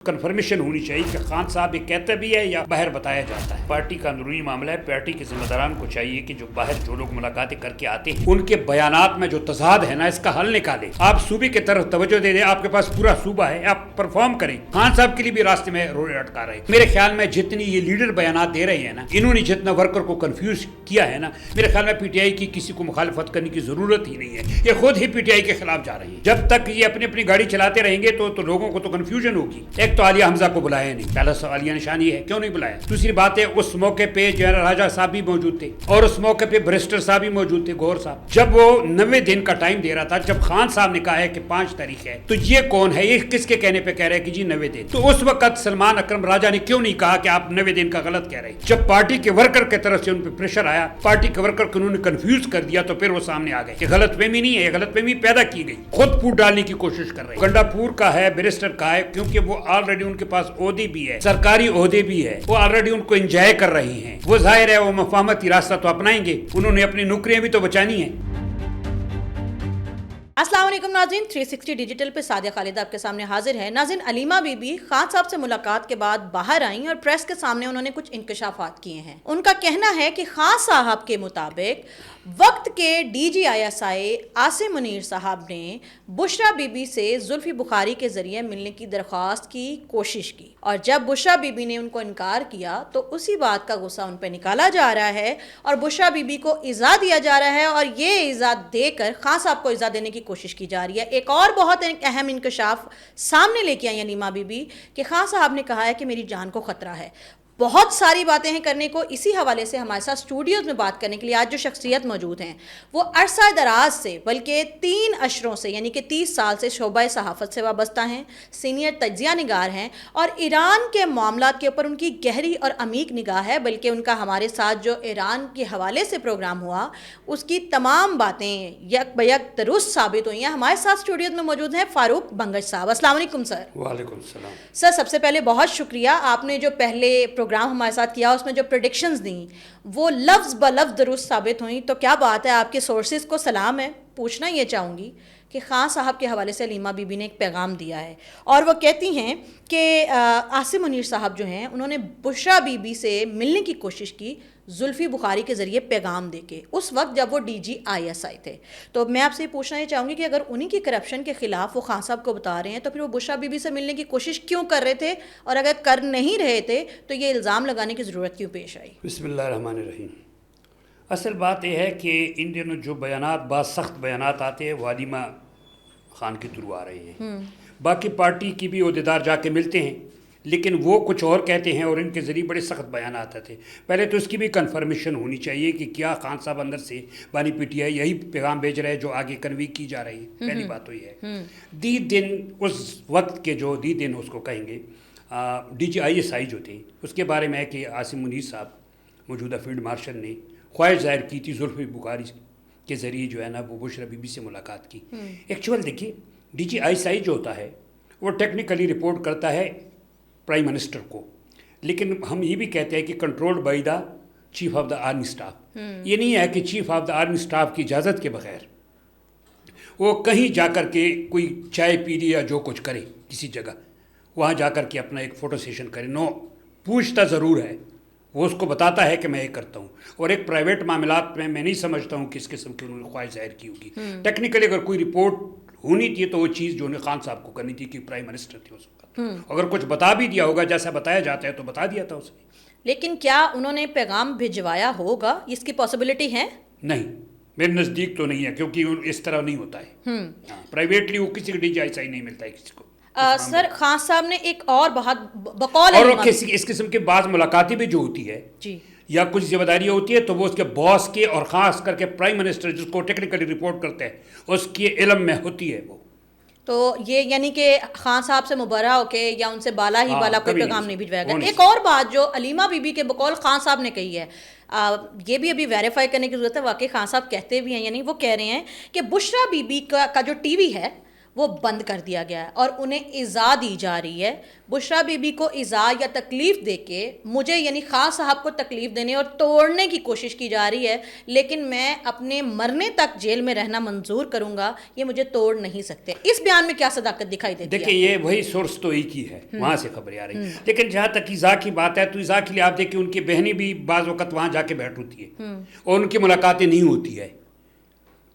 Confirmation ہونی چاہیے کہ خان صاحب یہ کہتے بھی ہے یا باہر بتایا جاتا ہے. پارٹی کا اندرونی معاملہ ہے. پارٹی کے ذمہ داران کو چاہیے کہ جو باہر جو لوگ ملاقاتیں کر کے آتے ہیں ان کے بیانات میں جو تضاد ہے نا اس کا حل نکالیں. آپ صوبے کی طرف توجہ دے دیں. آپ کے پاس پورا صوبہ ہے, آپ پرفارم کریں. خان صاحب کے لیے بھی راستے میں روڑے اٹکا رہے ہیں. میرے خیال میں جتنی یہ لیڈر بیانات دے رہے ہیں نا, انہوں نے جتنا ورکر کو کنفیوز کیا ہے نا, میرے خیال میں پی ٹی آئی کی کسی کو مخالفت کرنے کی ضرورت ہی نہیں ہے. یہ خود ہی پی ٹی آئی کے خلاف جا رہے ہیں. جب تک یہ اپنی اپنی گاڑی چلاتے رہیں گے تو لوگوں کو تو کنفیوژن ہوگی. ایک تو عالیہ حمزہ کو بلایا نہیں, پہلا سوالیہ نشان یہ ہے کیوں نہیں بلایا. دوسری بات ہے اس موقع پہ جنرل راجہ صاحب بھی موجود تھے اور اس موقع پہ بریسٹر صاحب بھی موجود تھے, گور صاحب. جب وہ 90 دن کا ٹائم دے رہا تھا, جب خان صاحب نے کہا ہے کہ 5 تاریخ ہے, تو یہ کون ہے, یہ کس کے کہنے پہ کہہ رہے ہیں کہ جی 90 دن. تو اس وقت سلمان اکرم راجہ نے کیوں نہیں کہا کہ آپ 90 دن کا غلط کہہ رہے ہیں. جب پارٹی کے ورکر کی طرف سے ان پہ پریشر آیا, پارٹی کے ورکر کو انہوں نے کنفیوز کر دیا, تو پھر وہ سامنے آ گئے. یہ غلط فہمی نہیں ہے, یہ غلط فہمی پیدا کی گئی, خود پھوٹ ڈالنے کی کوشش کر رہے ہیں. گنڈا پور کا ہے, بریسٹر کا ہے, کیونکہ وہ آلریڈی ان کے پاس عہدے بھی ہے, سرکاری عہدے بھی ہے, وہ آلریڈی ان کو انجوائے کر رہے ہیں. وہ ظاہر ہے وہ مفاہمتی راستہ تو اپنائیں گے, انہوں نے اپنی نوکریاں بھی تو بچانی ہیں. السلام علیکم ناظرین, 360 ڈیجیٹل پہ سعدیہ خالد آپ کے سامنے حاضر ہے. ناظرین, علیمہ بی بی خان صاحب سے ملاقات کے بعد باہر آئیں اور پریس کے سامنے انہوں نے کچھ انکشافات کیے ہیں. ان کا کہنا ہے کہ خان صاحب کے مطابق وقت کے D G I S I Asim Munir صاحب نے بشرا بی بی سے زلفی بخاری کے ذریعے ملنے کی درخواست کی کوشش کی, اور جب بشرا بی بی نے ان کو انکار کیا تو اسی بات کا غصہ ان پہ نکالا جا رہا ہے اور بشرا بی بی کو ایذا دیا جا رہا ہے, اور یہ ایذا دے کر خان صاحب کو ایذا دینے کی کوشش کی جا رہی ہے. ایک اور بہت اہم انکشاف سامنے لے کے آئی علیمہ بی بی کہ خان صاحب نے کہا ہے کہ میری جان کو خطرہ ہے. بہت ساری باتیں ہیں کرنے کو. اسی حوالے سے ہمارے ساتھ اسٹوڈیوز میں بات کرنے کے لیے آج جو شخصیت موجود ہیں وہ عرصہ دراز سے, بلکہ 3 اشروں سے یعنی کہ 30 سال سے شعبہ صحافت سے وابستہ ہیں, سینئر تجزیہ نگار ہیں, اور ایران کے معاملات کے اوپر ان کی گہری اور عمیق نگاہ ہے. بلکہ ان کا ہمارے ساتھ جو ایران کے حوالے سے پروگرام ہوا اس کی تمام باتیں یک بیک درست ثابت ہوئی ہیں. ہمارے ساتھ اسٹوڈیوز میں موجود ہیں فاروق بنگش صاحب. السلام علیکم سر. وعلیکم السلام. سر, سب سے پہلے بہت شکریہ, آپ نے جو پہلے پروگرام ہمارے ساتھ کیا اس میں جو پریڈکشنز دیں وہ لفظ بلفظ درست ثابت ہوئیں. تو کیا بات ہے, آپ کے سورسز کو سلام ہے. پوچھنا یہ چاہوں گی کہ خان صاحب کے حوالے سے علیمہ بی بی نے ایک پیغام دیا ہے, اور وہ کہتی ہیں کہ عاصم منیر صاحب جو ہیں انہوں نے بشرا بی بی سے ملنے کی کوشش کی زلفی بخاری کے ذریعے پیغام دے کے, اس وقت جب وہ ڈی جی آئی ایس آئی تھے. تو میں آپ سے پوچھنا یہ چاہوں گی کہ اگر انہی کی کرپشن کے خلاف وہ خان صاحب کو بتا رہے ہیں تو پھر وہ بشرا بی بی سے ملنے کی کوشش کیوں کر رہے تھے, اور اگر کر نہیں رہے تھے تو یہ الزام لگانے کی ضرورت کیوں پیش آئی؟ بسم اللہ الرحمن الرحیم. اصل بات یہ ہے کہ ان دنوں جو بیانات, بعض سخت بیانات آتے ہیں, وہ علیمہ خان کے تھرو آ رہے ہیں. باقی پارٹی کی بھی عہدیدار جا کے ملتے ہیں, لیکن وہ کچھ اور کہتے ہیں اور ان کے ذریعے بڑے سخت بیانات آتے ہیں. پہلے تو اس کی بھی کنفرمیشن ہونی چاہیے کہ کیا خان صاحب اندر سے بانی پی ٹی آئی یہی پیغام بھیج رہے ہیں جو آگے کنوی کی جا رہی ہے. پہلی بات تو یہ ہے. دی دن اس وقت کے جو دی دن اس کو کہیں گے ڈی جی آئی ایس آئی جو تھے, اس کے بارے میں ہے کہ عاصم منیر صاحب موجودہ فیلڈ مارشل نے خواہش ظاہر کی تھی زلفی بخاری کے ذریعے جو ہے نا وہ بشرا بی بی سے ملاقات کی. ایکچوئل دیکھیے, ڈی جی آئی ایس آئی جو ہوتا ہے وہ ٹیکنیکلی رپورٹ کرتا ہے پرائم منسٹر کو, لیکن ہم یہ بھی کہتے ہیں کہ controlled by the chief of the army staff. یہ نہیں ہے کہ chief of the army staff کی اجازت کے بغیر وہ کہیں جا کر کے کوئی چائے پی لی یا جو کچھ کرے کسی جگہ, وہاں جا کر کے اپنا ایک فوٹو سیشن کرے. نو, پوچھتا ضرور ہے, وہ اس کو بتاتا ہے کہ میں یہ کرتا ہوں. اور ایک پرائیویٹ معاملات میں نہیں سمجھتا ہوں کہ اس قسم کی انہوں نے خواہش ظاہر کی ہوگی. ٹیکنیکلی اگر کوئی رپورٹ ہونی تھی تو وہ چیز جو انہیں خان صاحب کو کرنی تھی کہ پرائم منسٹر تھے اس وقت. اگر کچھ بتا بھی دیا ہوگا جیسا بتایا جاتا ہے تو بتا دیا تھا اس نے. لیکن کیا انہوں نے پیغام بھجوایا ہوگا, اس کی پاسبلٹی ہے؟ نہیں, میرے نزدیک تو نہیں ہے, کیونکہ اس طرح نہیں ہوتا ہے. پرائیویٹلی وہ کسی کو ڈی جی آئی ایس آئی نہیں ملتا ہے کسی کو. سر, خان صاحب نے ایک اور بہت بقول اور اس قسم کے بعض ملاقاتیں بھی جو ہوتی ہے جی, یا کچھ ذمہ داریاں ہوتی ہے تو وہ اس کے باس کے اور خاص کر کے پرائم منسٹر جس کو ٹیکنیکلی رپورٹ کرتے ہیں اس کے علم میں ہوتی ہے. وہ تو یہ یعنی کہ خان صاحب سے مبرہ ہو کے یا ان سے بالا ہی بالا کوئی پیغام نہیں بھجوایا گیا. ایک اور بات جو علیمہ بی بی کے بقول خان صاحب نے کہی ہے, یہ بھی ابھی ویریفائی کرنے کی ضرورت ہے, واقعی خان صاحب کہتے بھی ہیں, یعنی وہ کہہ رہے ہیں کہ بشرا بی بی کا جو ٹی وی ہے وہ بند کر دیا گیا ہے اور انہیں ایذا دی جا رہی ہے. بشرا بی بی کو ایذا یا تکلیف دے کے مجھے یعنی خان صاحب کو تکلیف دینے اور توڑنے کی کوشش کی جا رہی ہے, لیکن میں اپنے مرنے تک جیل میں رہنا منظور کروں گا, یہ مجھے توڑ نہیں سکتے. اس بیان میں کیا صداقت دکھائی دیتی ہے؟ دیکھیں یہ وہی سورس تو ایک ہی ہے, وہاں سے خبریں آ رہی ہیں. لیکن جہاں تک ایذا کی بات ہے تو ایذا کے لیے آپ دیکھیں ان کی بہنیں بھی بعض وقت وہاں جا کے بیٹھ ہوتی ہے اور ان کی ملاقاتیں نہیں ہوتی ہے,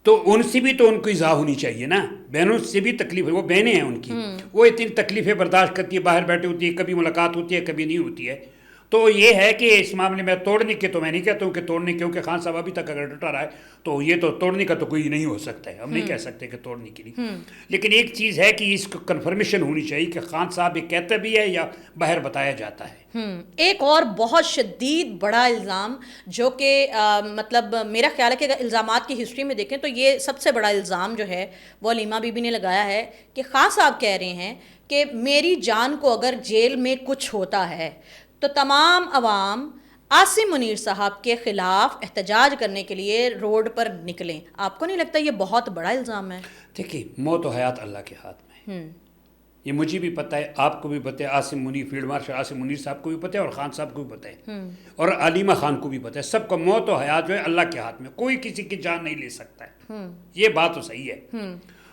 تو ان سے بھی تو ان کو ایذا ہونی چاہیے نا. بہنوں سے بھی تکلیف ہے, وہ بہنیں ہیں ان کی, وہ اتنی تکلیفیں برداشت کرتی ہے, باہر بیٹھی ہوتی ہے, کبھی ملاقات ہوتی ہے کبھی نہیں ہوتی ہے. تو یہ ہے کہ اس معاملے میں توڑنے کے تو میں نہیں کہتا ہوں کہ توڑنے, کیونکہ خان صاحب ابھی تک اگر ڈٹا رہا ہے تو یہ تو توڑنے کا تو کوئی نہیں ہو سکتا ہے, ہم نہیں کہہ سکتے کہ توڑنے کے لیے. لیکن ایک چیز ہے کہ اس کو کنفرمیشن ہونی چاہیے کہ خان صاحب یہ کہتا بھی ہے یا باہر بتایا جاتا ہے. ایک اور بہت شدید بڑا الزام جو کہ مطلب میرا خیال ہے کہ اگر الزامات کی ہسٹری میں دیکھیں تو یہ سب سے بڑا الزام جو ہے وہ علیمہ بی بی نے لگایا ہے کہ خان صاحب کہہ رہے ہیں کہ میری جان کو اگر جیل میں کچھ ہوتا ہے تو تمام عوام عاصم منیر صاحب کے خلاف احتجاج کرنے کے لیے روڈ پر نکلیں. آپ کو نہیں لگتا یہ بہت بڑا الزام ہے؟ دیکھیے موت و حیات اللہ کے ہاتھ میں, یہ مجھے بھی پتہ ہے, آپ کو بھی پتہ ہے, عاصم منیر فیلڈ مارشل عاصم منیر صاحب کو بھی پتہ ہے اور خان صاحب کو بھی پتہ ہے اور علیمہ خان کو بھی پتہ ہے. سب کو موت و حیات جو ہے اللہ کے ہاتھ میں, کوئی کسی کی جان نہیں لے سکتا ہے. یہ بات تو صحیح ہے,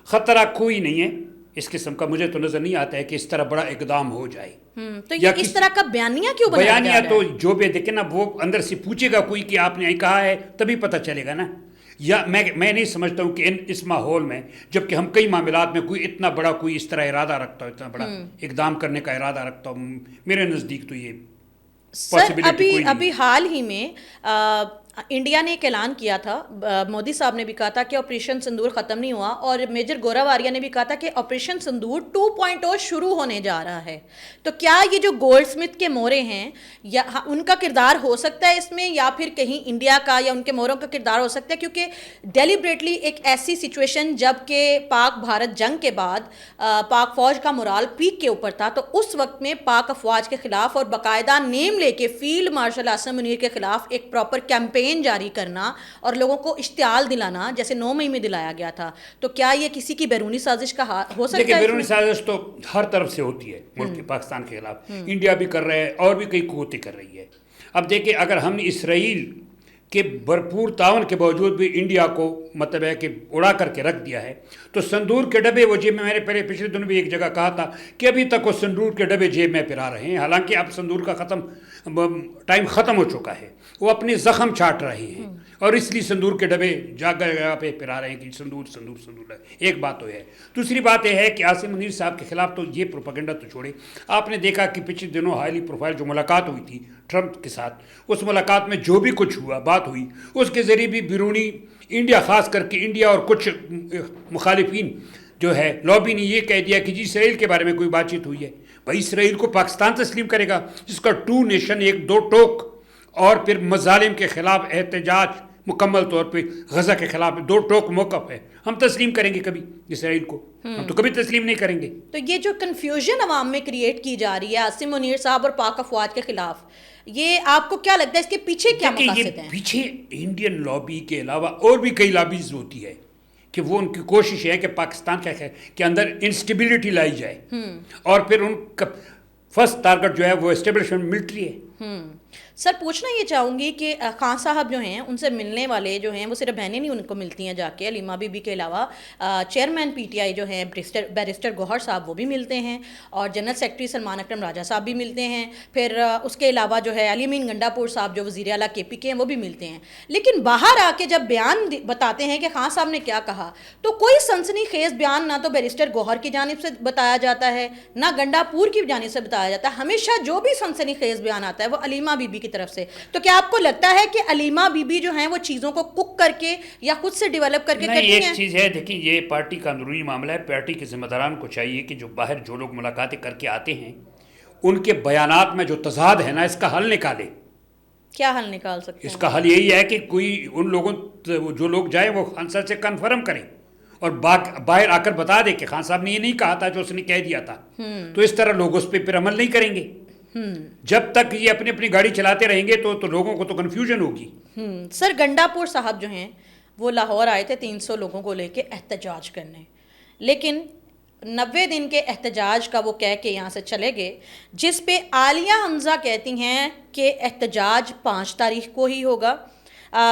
خطرہ کوئی نہیں ہے اس قسم کا. مجھے تو نظر نہیں آتا ہے کہ اس طرح بڑا اقدام ہو جائے. تو یہ اس طرح کا بیانیہ کیوں بنایا جا رہا ہے؟ بیانیہ تو جو بھی دیکھیں نا, وہ اندر سے پوچھے گا کوئی کہ آپ نے کہا ہے تبھی پتہ چلے گا نا. یا میں نہیں سمجھتا ہوں کہ اس ماحول میں جب کہ ہم کئی معاملات میں کوئی اتنا بڑا کوئی اس طرح ارادہ رکھتا ہو, اتنا بڑا اقدام کرنے کا ارادہ رکھتا ہوں, میرے نزدیک تو یہ سر ابھی حال ہی میں انڈیا نے ایک اعلان کیا تھا, مودی صاحب نے بھی کہا تھا کہ آپریشن سندور ختم نہیں ہوا, اور میجر گورا واریہ نے بھی کہا تھا کہ آپریشن سندور 2.0 شروع ہونے جا رہا ہے. تو کیا یہ جو گولڈ سمتھ کے مورے ہیں یا ان کا کردار ہو سکتا ہے اس میں, یا پھر کہیں انڈیا کا یا ان کے موروں کا کردار ہو سکتا ہے؟ کیونکہ ڈیلیبریٹلی ایک ایسی سچویشن جب کہ پاک بھارت جنگ کے بعد پاک فوج کا مورال پیک کے اوپر تھا, تو اس وقت میں پاک افواج کے خلاف اور باقاعدہ نیم لے کے فیلڈ مارشل عاصم منیر کے خلاف ایک پراپر کیمپین جاری کرنا اور لوگوں کو اشتعال دلانا, جیسے 9 مئی میں دلایا گیا تھا. تو کیا یہ کسی کی بیرونی سازش کا ہو سکتا ہے؟ دیکھیں بیرونی سازش تو ہر طرف سے ہوتی ہے ملک پاکستان کے خلاف. انڈیا بھی کر رہا ہے اور بھی کئی قوتیں کر رہی ہے. اب دیکھیں اگر ہم نے اسرائیل کے بھرپور تعاون کے باوجود بھی انڈیا کو مطلب ہے کہ اڑا کر کے رکھ دیا ہے, تو سندور کے ڈبے وہ جیب میں نے پچھلے دنوں بھی ایک جگہ کہا تھا کہ ابھی تک وہ سندور کے ڈبے جیب میں پھرا رہے ہیں, حالانکہ اب سندور کا ٹائم ختم ہو چکا ہے. وہ اپنے زخم چھاٹ رہے ہیں اور اس لیے سندور کے ڈبے جگہ پہ پھرا رہے ہیں کہ سندور سندور سندور ہے. ایک بات تو ہے. دوسری بات یہ ہے کہ عاصم منیر صاحب کے خلاف تو یہ پروپیگنڈا تو چھوڑے. آپ نے دیکھا کہ پچھلے دنوں ہائیلی پروفائل جو ملاقات ہوئی تھی ٹرمپ کے ساتھ, اس ملاقات میں جو بھی کچھ ہوا بات ہوئی اس کے ذریعے بھی بیرونی انڈیا, خاص کر کے انڈیا اور کچھ مخالفین جو ہے لابی نے یہ کہہ دیا کہ جی اسرائیل کے بارے میں کوئی بات چیت ہوئی ہے. بھائی اسرائیل کو پاکستان تسلیم کرے گا جس کا 2 نیشن 1 2 ٹوک اور پھر مظالم کے خلاف احتجاج مکمل طور پہ غزہ کے خلاف 2 ٹوک موقف ہے, ہم تسلیم کریں گے کبھی اسرائیل کو؟ ہم تو کبھی تسلیم نہیں کریں گے. تو یہ جو کنفیوژن عوام میں کریٹ کی جا رہی ہے عاصم منیر صاحب اور پاک افواج کے خلاف, یہ آپ کو کیا لگتا ہے اس کے پیچھے کیا مقاصد ہیں؟ پیچھے انڈین لابی کے علاوہ اور بھی کئی لابیز ہوتی ہے کہ وہ ان کی کوشش ہے کہ پاکستان کے اندر انسٹیبلٹی لائی جائے, اور پھر ان کا فرسٹ ٹارگٹ جو ہے وہ اسٹیبلشمنٹ ملٹری ہے. سر پوچھنا یہ چاہوں گی کہ خان صاحب جو ہیں ان سے ملنے والے جو ہیں وہ صرف بہنیں نہیں ان کو ملتی ہیں جا کے, علیمہ بی بی کے علاوہ چیئرمین پی ٹی آئی جو ہیں بیرسٹر گوہر صاحب وہ بھی ملتے ہیں, اور جنرل سیکرٹری سلمان اکرم راجہ صاحب بھی ملتے ہیں, پھر اس کے علاوہ جو ہے علی امین گنڈا پور صاحب جو وزیر اعلیٰ کے پی کے ہیں وہ بھی ملتے ہیں. لیکن باہر آ کے جب بیان بتاتے ہیں کہ خان صاحب نے کیا کہا, تو کوئی سنسنی خیز بیان نہ تو بیرسٹر گوہر کی جانب سے بتایا جاتا ہے نہ گنڈا پور کی جانب سے بتایا جاتا ہے. ہمیشہ جو بھی سنسنی خیز بیان آتا ہے وہ علیمہ بی بی کی طرف سے. تو کیا آپ کو لگتا ہے کہ علیمہ بی بی جو ہیں وہ چیزوں کو کک کر کے یا خود سے ڈیولپ کر کے کرتی ہیں؟ ایک چیز ہے, دیکھیں یہ پارٹی کا اندرونی معاملہ ہے. پارٹی کے ذمہ داران کو چاہیے کہ جو باہر جو لوگ ملاقاتیں کر کے آتے ہیں ان کے بیانات میں جو تضاد ہے نا, اس کا حل نکالے. کیا حل نکال سکتے ہیں؟ اس کا حل یہی ہے کہ کوئی ان لوگوں جو لوگ جائیں وہ خان صاحب سے کنفرم کریں اور باہر آ کر بتا دے کہ خان صاحب نے یہ نہیں کہا تھا جو اس نے کہہ دیا تھا. تو اس طرح لوگ اس پہ پھر عمل نہیں کریں گے. جب تک یہ اپنی اپنی گاڑی چلاتے رہیں گے تو لوگوں کو تو کنفیوژن ہوگی. سر گنڈا پور صاحب جو ہیں وہ لاہور آئے تھے 300 لوگوں کو لے کے احتجاج کرنے, لیکن 90 دن کے احتجاج کا وہ کہہ کے یہاں سے چلے گئے، جس پہ عالیہ حمزہ کہتی ہیں کہ احتجاج 5 تاریخ کو ہی ہوگا۔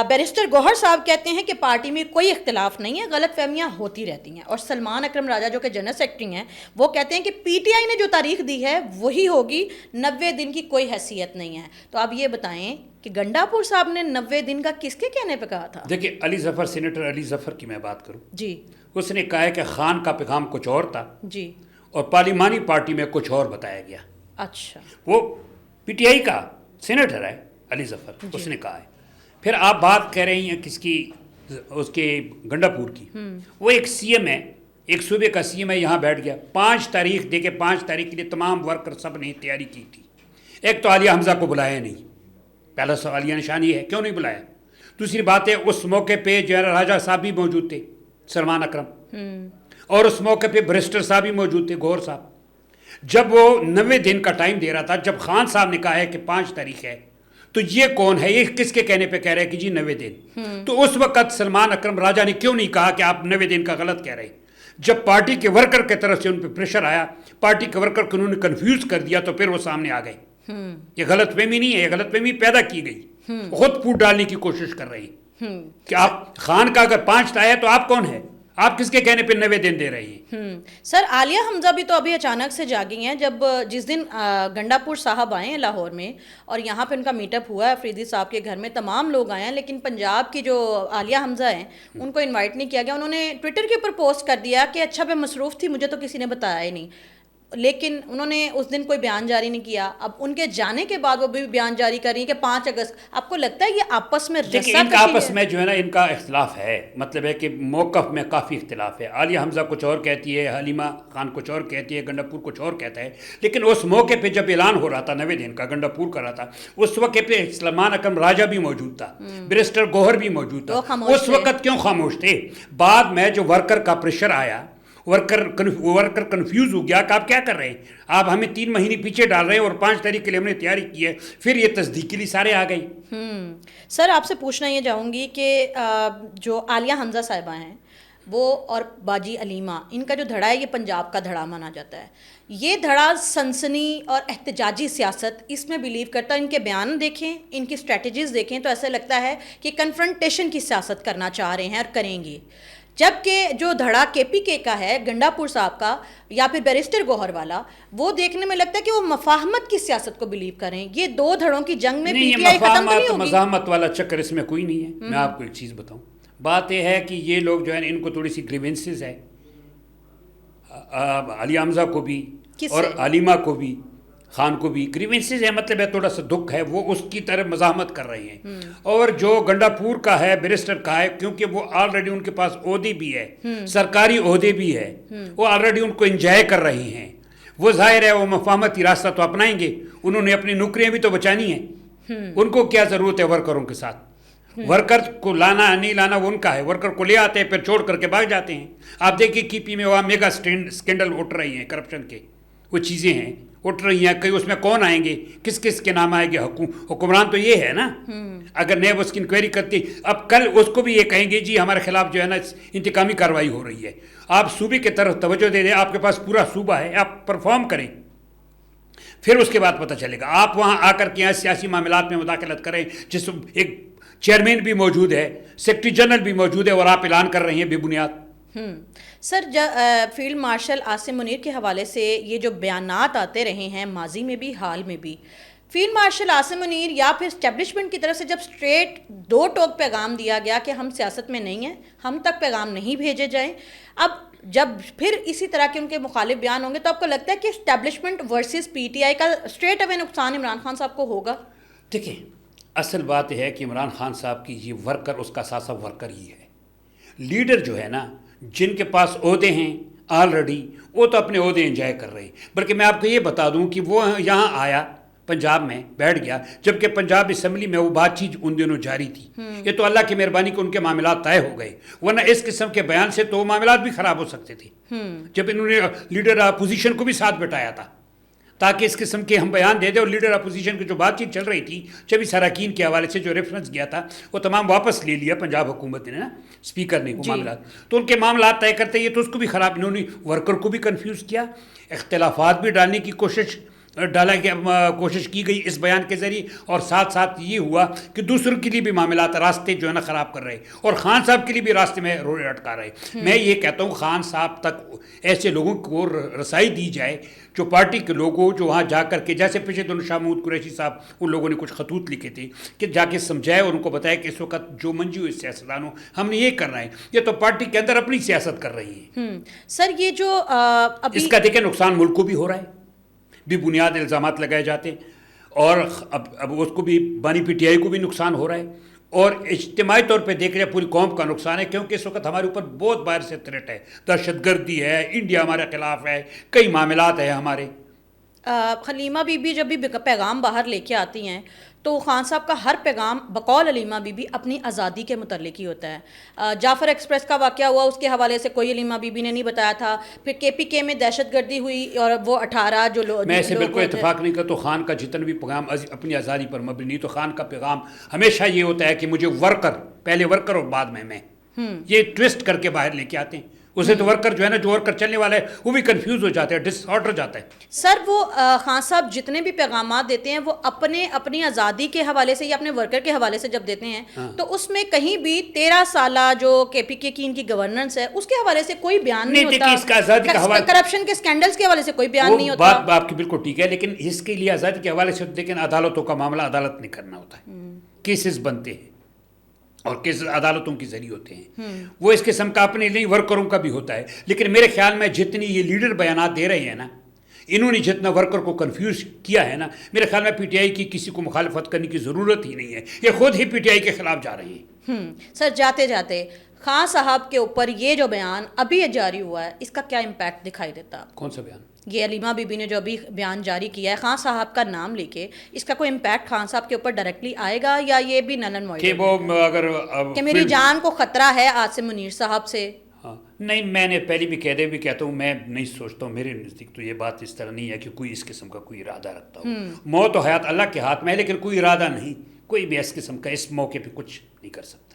بیرسٹر گوہر صاحب کہتے ہیں کہ پارٹی میں کوئی اختلاف نہیں ہے، غلط فہمیاں ہوتی رہتی ہیں، اور سلمان اکرم راجہ جو کہ جنرل سیکرٹری ہیں وہ کہتے ہیں کہ پی ٹی آئی نے جو تاریخ دی ہے وہی ہوگی، 90 دن کی کوئی حیثیت نہیں ہے۔ تو آپ یہ بتائیں کہ گنڈا پور صاحب نے 90 دن کا کس کے کہنے پہ کہا تھا؟ دیکھیں علی ظفر، سینیٹر علی ظفر کی میں بات کروں، جی اس نے کہا ہے کہ خان کا پیغام کچھ اور تھا جی، اور پارلیمانی پارٹی میں کچھ اور بتایا گیا۔ اچھا، وہ پی ٹی آئی کا سینیٹر ہے علی ظفر، اس نے کہا ہے۔ پھر آپ بات کہہ رہی ہیں کس کی؟ اس کے گنڈا پور کی۔ وہ ایک سی ایم ہے، ایک صوبے کا سی ایم ہے، یہاں بیٹھ گیا 5 تاریخ دے کے 5 تاریخ کے لیے تمام ورکر سب نے تیاری کی تھی۔ ایک تو عالیہ حمزہ کو بلایا نہیں، پہلا سوالیہ نشان یہ ہے کیوں نہیں بلایا۔ دوسری بات ہے اس موقع پہ جنرل راجہ صاحب بھی موجود تھے، سلمان اکرم، اور اس موقع پہ بیرسٹر صاحب بھی موجود تھے، گوہر صاحب۔ جب وہ 90 دن کا ٹائم دے رہا تھا، جب خان صاحب نے کہا ہے کہ 5 تاریخ ہے، تو یہ کون ہے؟ یہ کس کے کہنے پہ کہہ رہے ہیں کہ جی 90 دن؟ تو اس وقت سلمان اکرم راجہ نے کیوں نہیں کہا کہ آپ 90 دن کا غلط کہہ رہے ہیں؟ جب پارٹی کے ورکر کی طرف سے ان پہ پریشر آیا، پارٹی کے ورکر کو انہوں نے کنفیوز کر دیا، تو پھر وہ سامنے آ گئے۔ یہ غلط فہمی نہیں ہے، یہ غلط فہمی پیدا کی گئی، خود پھوٹ ڈالنے کی کوشش کر رہی کہ آپ خان کا اگر 5 آیا تو آپ کون ہے؟ آپ کس کے کہنے پہ 90 دن دے رہے ہیں؟ سر عالیہ حمزہ بھی تو ابھی اچانک سے جاگی ہیں، جب جس دن گنڈا پور صاحب آئے ہیں لاہور میں، اور یہاں پہ ان کا میٹ اپ ہوا ہے افریدی صاحب کے گھر میں، تمام لوگ آئے ہیں، لیکن پنجاب کی جو عالیہ حمزہ ہیں ان کو انوائٹ نہیں کیا گیا۔ انہوں نے ٹویٹر کے اوپر پوسٹ کر دیا کہ اچھا میں مصروف تھی، مجھے تو کسی نے بتایا ہی نہیں، لیکن انہوں نے اس دن کوئی بیان جاری نہیں کیا۔ اب ان کے جانے کے بعد وہ بھی بیان جاری کر رہی ہیں کہ 5 اگست۔ آپ کو لگتا ہے یہ آپس میں دیکھیں ان کا آپس میں جو ہے نا ان کا اختلاف ہے، مطلب ہے کہ موقف میں کافی اختلاف ہے۔ عالیہ حمزہ کچھ اور کہتی ہے، حلیمہ خان کچھ اور کہتی ہے، گنڈا پور کچھ اور کہتا ہے، لیکن اس موقع پہ جب اعلان ہو رہا تھا 90 دن کا، گنڈا پور کر رہا تھا، اس وقت پہ سلمان اکرم راجہ بھی موجود تھا، بیرسٹر گوہر بھی موجود تھا۔ اس وقت کیوں خاموش تھے؟ بعد میں جو ورکر کا پریشر آیا، ورکر کنفیوز ہو گیا کہ آپ کیا کر رہے ہیں، آپ ہمیں 3 مہینے پیچھے ڈال رہے ہیں، اور 5 تاریخ کے لیے ہم نے تیاری کی ہے، پھر یہ تصدیق کے لیے سارے آ گئی۔ سر آپ سے پوچھنا یہ چاہوں گی کہ جو عالیہ حمزہ صاحبہ ہیں وہ اور باجی علیمہ، ان کا جو دھڑا ہے یہ پنجاب کا دھڑا مانا جاتا ہے۔ یہ دھڑا سنسنی اور احتجاجی سیاست اس میں بلیو کرتا ہے۔ ان کے بیان دیکھیں، ان کی اسٹریٹجیز دیکھیں تو ایسا لگتا ہے کہ کنفرنٹیشن کی سیاست کرنا چاہ رہے ہیں اور کریں گے، جبکہ جو دھڑا کے پی کے کا ہے، گنڈا پور صاحب کا یا پھر بیرسٹر گوہر والا، وہ دیکھنے میں لگتا ہے کہ وہ مفاہمت کی سیاست کو بلیو کریں۔ یہ 2 دھڑوں کی جنگ میں پی ٹی آئی ختم نہیں ہوگی؟ مزاحمت والا چکر اس میں کوئی نہیں ہے۔ میں آپ کو ایک چیز بتاؤں، بات یہ ہے کہ یہ لوگ جو ہے ان کو تھوڑی سی گریونسز ہے، عالیہ حمزہ کو بھی اور علیمہ کو بھی، خان کو بھی گریونسز ہے، مطلب ہے تھوڑا سا دکھ ہے، وہ اس کی طرف مزاحمت کر رہے ہیں۔ اور جو گنڈا پور کا ہے، بیرسٹر کا ہے، کیونکہ وہ آلریڈی ان کے پاس عہدے بھی ہے، سرکاری عہدے بھی ہے، وہ آلریڈی ان کو انجوائے کر رہے ہیں، وہ ظاہر ہے وہ مفاہمتی راستہ تو اپنائیں گے، انہوں نے اپنی نوکریاں بھی تو بچانی ہیں۔ ان کو کیا ضرورت ہے ورکروں کے ساتھ؟ ورکر کو لانا نہیں لانا وہ ان کا ہے، ورکر کو لے آتے ہیں پھر چھوڑ کر کے بھاگ جاتے ہیں۔ آپ دیکھیے کی پی میں وہاں میگا اسکینڈل اٹھ رہی ہیں، کرپشن کے وہ چیزیں ہیں اٹھ رہی ہیں، کہیں اس میں کون آئیں گے، کس کس کے نام آئیں گے؟ حکمران تو یہ ہے نا، اگر نیب اس کی انکوائری کرتی، اب کل اس کو بھی یہ کہیں گے جی ہمارے خلاف جو ہے نا انتقامی کارروائی ہو رہی ہے۔ آپ صوبے کی طرف توجہ دے دیں، آپ کے پاس پورا صوبہ ہے، آپ پرفارم کریں، پھر اس کے بعد پتہ چلے گا۔ آپ وہاں آ کر کے سیاسی معاملات میں مداخلت کریں، جس ایک چیئرمین بھی موجود ہے، سیکرٹری جنرل بھی موجود ہے، اور آپ اعلان کر رہے ہیں بے بنیاد۔ سر فیلڈ مارشل عاصم منیر کے حوالے سے یہ جو بیانات آتے رہے ہیں ماضی میں بھی حال میں بھی، فیلڈ مارشل عاصم منیر یا پھر اسٹیبلشمنٹ کی طرف سے جب اسٹریٹ 2 ٹوک پیغام دیا گیا کہ ہم سیاست میں نہیں ہیں، ہم تک پیغام نہیں بھیجے جائیں، اب جب پھر اسی طرح کے ان کے مخالف بیان ہوں گے تو آپ کو لگتا ہے کہ establishment versus P T I کا اسٹریٹ اوے نقصان عمران خان صاحب کو ہوگا؟ دیکھیں اصل بات یہ ہے کہ عمران خان صاحب کی یہ ورکر اس کا ساسا ورکر ہی ہے، لیڈر جو ہے نا، جن کے پاس عہدے ہیں آلریڈی، وہ تو اپنے عہدے انجوائے کر رہے ہیں۔ بلکہ میں آپ کو یہ بتا دوں کہ وہ یہاں آیا پنجاب میں بیٹھ گیا، جبکہ پنجاب اسمبلی میں وہ بات چیت ان دنوں جاری تھی۔ یہ تو اللہ کی مہربانی کہ ان کے معاملات طے ہو گئے، ورنہ اس قسم کے بیان سے تو وہ معاملات بھی خراب ہو سکتے تھے، جب انہوں نے لیڈر اپوزیشن کو بھی ساتھ بٹھایا تھا۔ تاکہ اس قسم کے ہم بیان دے دیں. اور لیڈر اپوزیشن کی جو بات چیت چل رہی تھی چوبیس اراکین کے حوالے سے جو ریفرنس گیا تھا وہ تمام واپس لے لیا پنجاب حکومت نے نا اسپیکر نے وہ معاملات. تو ان کے معاملات طے کرتے یہ تو اس کو بھی خراب, انہوں نے ورکر کو بھی کنفیوز کیا, اختلافات بھی ڈالنے کی کوشش کی گئی اس بیان کے ذریعے, اور ساتھ ساتھ یہ ہوا کہ دوسروں کے لیے بھی معاملات راستے جو ہے نا خراب کر رہے, اور خان صاحب کے لیے بھی راستے میں روڑے اٹکا رہے. میں یہ کہتا ہوں خان صاحب تک ایسے لوگوں کو رسائی دی جائے جو پارٹی کے لوگوں جو وہاں جا کر کے, جیسے پچھلے دنوں شاہ محمود قریشی صاحب ان لوگوں نے کچھ خطوط لکھے تھے کہ جا کے سمجھائے اور ان کو بتایا کہ اس وقت جو منجی ہوئے سیاستدانوں ہم نے یہ کرنا ہے, یہ تو پارٹی کے اندر اپنی سیاست کر رہی ہے. سر یہ جو اس کا دیکھیں نقصان ملک کو بھی ہو رہا ہے, بھی بنیاد الزامات لگائے جاتے ہیں, اور اب اس کو بھی بانی پی ٹی آئی کو بھی نقصان ہو رہا ہے, اور اجتماعی طور پہ دیکھ رہے پوری قوم کا نقصان ہے, کیونکہ اس وقت ہمارے اوپر بہت باہر سے تھریٹ ہے, دہشت گردی ہے, انڈیا ہمارے خلاف ہے, کئی معاملات ہیں ہمارے. حلیمہ بی بی جب بھی پیغام باہر لے کے آتی ہیں تو خان صاحب کا ہر پیغام بقول حلیمہ بی بی اپنی آزادی کے متعلق ہی ہوتا ہے. جعفر ایکسپریس کا واقعہ ہوا, اس کے حوالے سے کوئی حلیمہ بی بی نے نہیں بتایا تھا. پھر کے پی کے میں دہشت گردی ہوئی اور وہ 18 جو لوگ, میں اسے بالکل اتفاق نہیں کرتا. تو خان کا جتنا بھی پیغام اپنی آزادی پر مبنی نہیں, تو خان کا پیغام ہمیشہ یہ ہوتا ہے کہ مجھے ورکر, پہلے ورکر اور بعد میں یہ ٹویسٹ کر کے باہر لے کے آتے ہیں. اسے تو ورکر جو ہے نا, جو ورکر چلنے والا ہے وہ بھی کنفیوز ہو جاتے ہیں, ڈس آرڈر جاتا ہے. سر وہ خان صاحب جتنے بھی پیغامات دیتے ہیں وہ اپنی آزادی کے حوالے سے یا اپنے ورکر کے حوالے سے جب دیتے ہیں تو اس میں کہیں بھی 13 سالہ جو کے پی کے کی ان کی گورننس ہے اس کے حوالے سے کوئی بیان نہیں ہوتا, کرپشن کے اسکینڈلز کے حوالے سے کوئی بیان نہیں ہوتا. بات آپ کی بالکل ٹھیک ہے, لیکن اس کے لیے آزادی کے حوالے سے لیکن عدالتوں کا معاملہ عدالت نے کرنا ہوتا ہے, کیسز بنتے ہیں اور کیسز عدالتوں کے ذریعے ہوتے ہیں. وہ اس قسم کا اپنے نہیں ورکروں کا بھی ہوتا ہے, لیکن میرے خیال میں جتنی یہ لیڈر بیانات دے رہے ہیں نا, انہوں نے جتنا ورکر کو کنفیوز کیا ہے نا, میرے خیال میں پی ٹی آئی کی کسی کو مخالفت کرنے کی ضرورت ہی نہیں ہے, یہ خود ہی پی ٹی آئی کے خلاف جا رہے ہیں. سر جاتے جاتے خان صاحب کے اوپر یہ جو بیان ابھی جاری ہوا ہے اس کا کیا امپیکٹ دکھائی دیتا؟ کون سا بیان؟ یہ حلیمہ بی بی نے جو ابھی بیان جاری کیا ہے خان صاحب کا نام لے کے, اس کا کوئی امپیکٹ خان صاحب کے اوپر ڈائریکٹلی آئے گا یا یہ بھی نل اینڈ وائڈ کہ وہ اگر کہ میری جان کو خطرہ ہے عاصم منیر صاحب سے؟ نہیں, میں نے پہلے بھی کہہ دے بھی کہتا ہوں, میں نہیں سوچتا ہوں, میرے نزدیک تو یہ بات اس طرح نہیں ہے کہ کوئی اس قسم کا کوئی ارادہ رکھتا ہو. موت و حیات اللہ کے ہاتھ میں ہے, لیکن کوئی ارادہ نہیں, کوئی بھی اس قسم کا اس موقع پہ کچھ نہیں کر سکتا.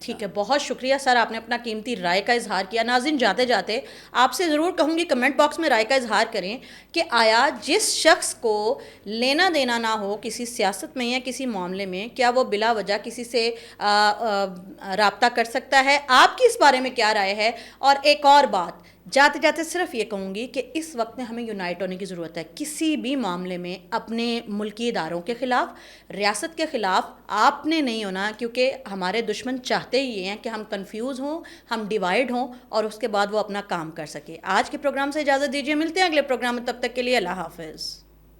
ٹھیک ہے, بہت شکریہ سر, آپ نے اپنا قیمتی رائے کا اظہار کیا. ناظرین جاتے جاتے آپ سے ضرور کہوں گی کمنٹ باکس میں رائے کا اظہار کریں کہ آیا جس شخص کو لینا دینا نہ ہو کسی سیاست میں یا کسی معاملے میں, کیا وہ بلا وجہ کسی سے رابطہ کر سکتا ہے؟ آپ کی اس بارے میں کیا رائے ہے؟ اور ایک اور بات جاتے جاتے صرف یہ کہوں گی کہ اس وقت میں ہمیں یونائٹ ہونے کی ضرورت ہے. کسی بھی معاملے میں اپنے ملکی اداروں کے خلاف, ریاست کے خلاف آپ نے نہیں ہونا, کیونکہ ہمارے دشمن چاہتے ہی یہ ہیں کہ ہم کنفیوز ہوں, ہم ڈیوائڈ ہوں اور اس کے بعد وہ اپنا کام کر سکے. آج کے پروگرام سے اجازت دیجیے, ملتے ہیں اگلے پروگرام میں, تب تک کے لیے اللہ حافظ.